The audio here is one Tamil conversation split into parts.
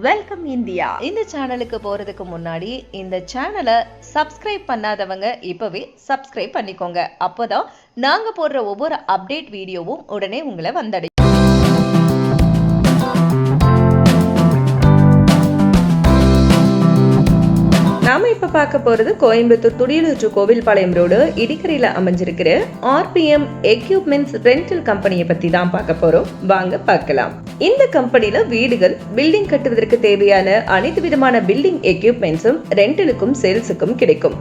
Welcome India. இந்த சேனலுக்கு போறதுக்கு முன்னாடி இந்த சேனலை சப்ஸ்கிரைப் பண்ணாதவங்க இப்பவே சப்ஸ்கிரைப் பண்ணிக்கோங்க. அப்போதான் நாங்க போடுற ஒவ்வொரு அப்டேட் வீடியோவும் உடனே உங்களை வந்தடையும். நாம இப்ப பார்க்க போறது கோயம்புத்தூர் துடியலூர் கோவில்பாளையம் ரோடு இடிக்கரையில அமைஞ்சிருக்கிற ஆர்பிஎம் எக்யூப்மெண்ட்ஸ் ரெண்டல் கம்பெனியை பத்தி தான் பார்க்க போறோம். வாங்க பார்க்கலாம். இந்த கம்பெனில வீடுகள், பில்டிங் கட்டுவதற்கு தேவையான அனைத்து விதமான பில்டிங் எக்யூப்மெண்ட்ஸும் ரெண்டலுக்கும் சேல்ஸுக்கும் கிடைக்கும்.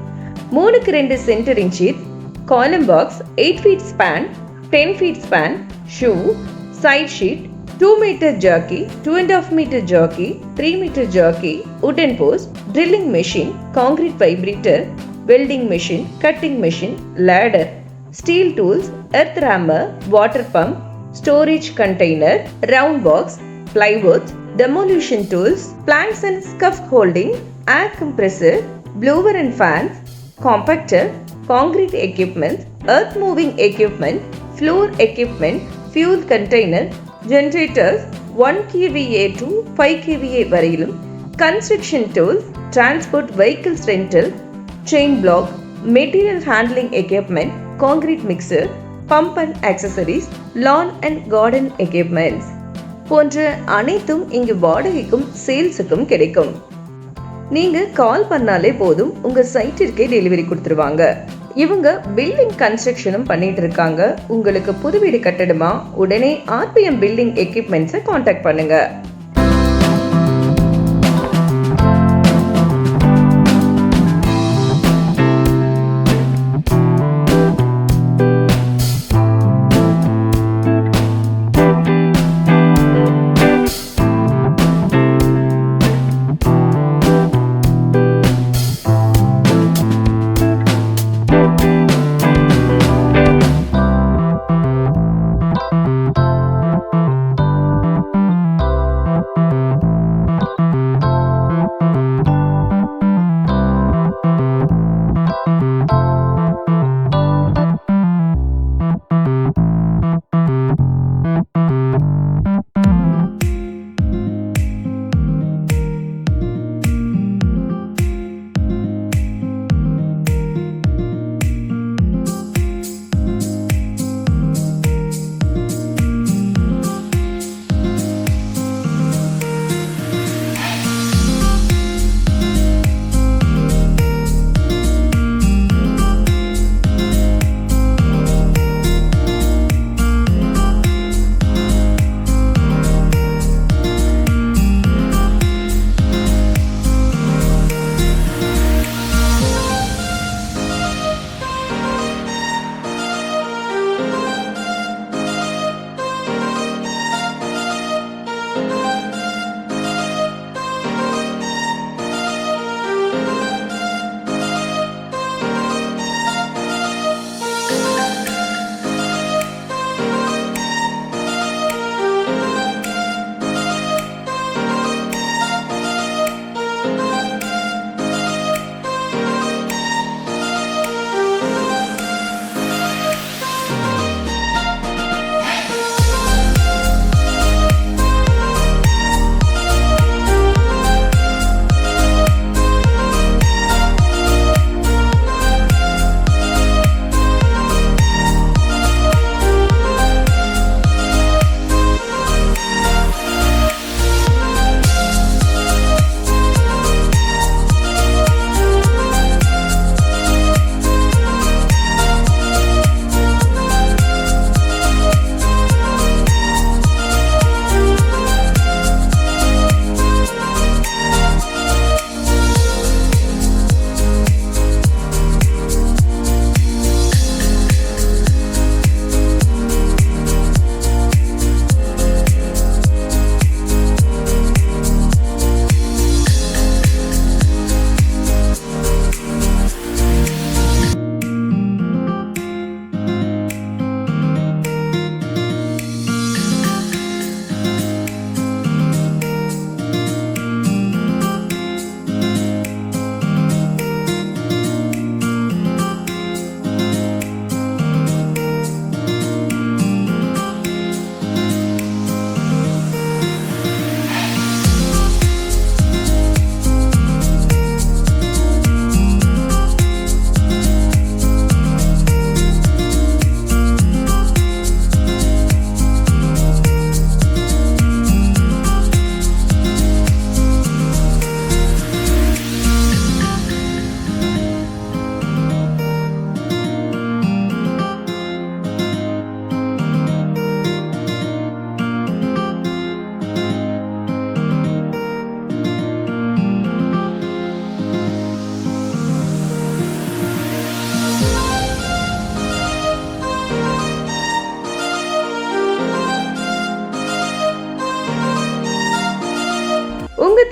3x2 centering sheet, column box, 8 feet span, 10 feet span, shoe, side sheet, 2 meter jockey, 2.5 meter jockey, 3 meter jockey, wooden post, drilling machine, concrete vibrator, welding machine, cutting machine, ladder, steel tools, earth rammer, water pump, storage container, round box, plywood, demolition tools, planks and scaffolding, air compressor, blower and fans, compactor, concrete equipment, earth moving equipment, floor equipment, fuel container, generators 1 kVA to 5 kVA வரையிலும், construction tools, transport vehicles rental, chain block, material handling equipment, concrete mixer, pump and accessories, lawn and garden equipments போன்ற அனைத்தும் இங்கு வாடகைக்கும் சேல்ஸுக்கும் கிடைக்கும். நீங்க கால் பண்ணாலே போதும், உங்க சைட்டிற்கே டெலிவரி கொடுத்துருவாங்க. இவங்க பில்டிங் கன்ஸ்ட்ரக்ஷனும் பண்ணிட்டு இருக்காங்க. உங்களுக்கு புது வீடு கட்டணுமா? உடனே ஆர்பிஎம் பில்டிங் எக்யூப்மெண்ட்ஸை காண்டாக்ட் பண்ணுங்க.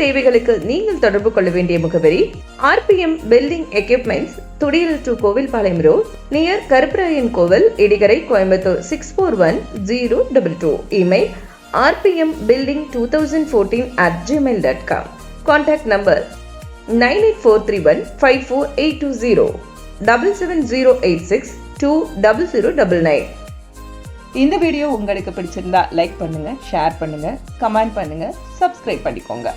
தேவைகளுக்கு நீங்கள் தொடர்பு கொள்ள வேண்டிய முகவரி RPM building equipments, Thudiyal to Kovilpalayam road, near Karupparayan Kovil, Idikarai, Coimbatore 641022. Email rpmbuilding2014@gmail.com. Contact number 9843154820 77086200099. இந்த வீடியோ உங்களுக்கு பிடிச்சிருந்தா லைக் பண்ணுங்க, ஷேர் பண்ணுங்க, கமெண்ட் பண்ணுங்க, சப்ஸ்கிரைப் பண்ணிக்கோங்க.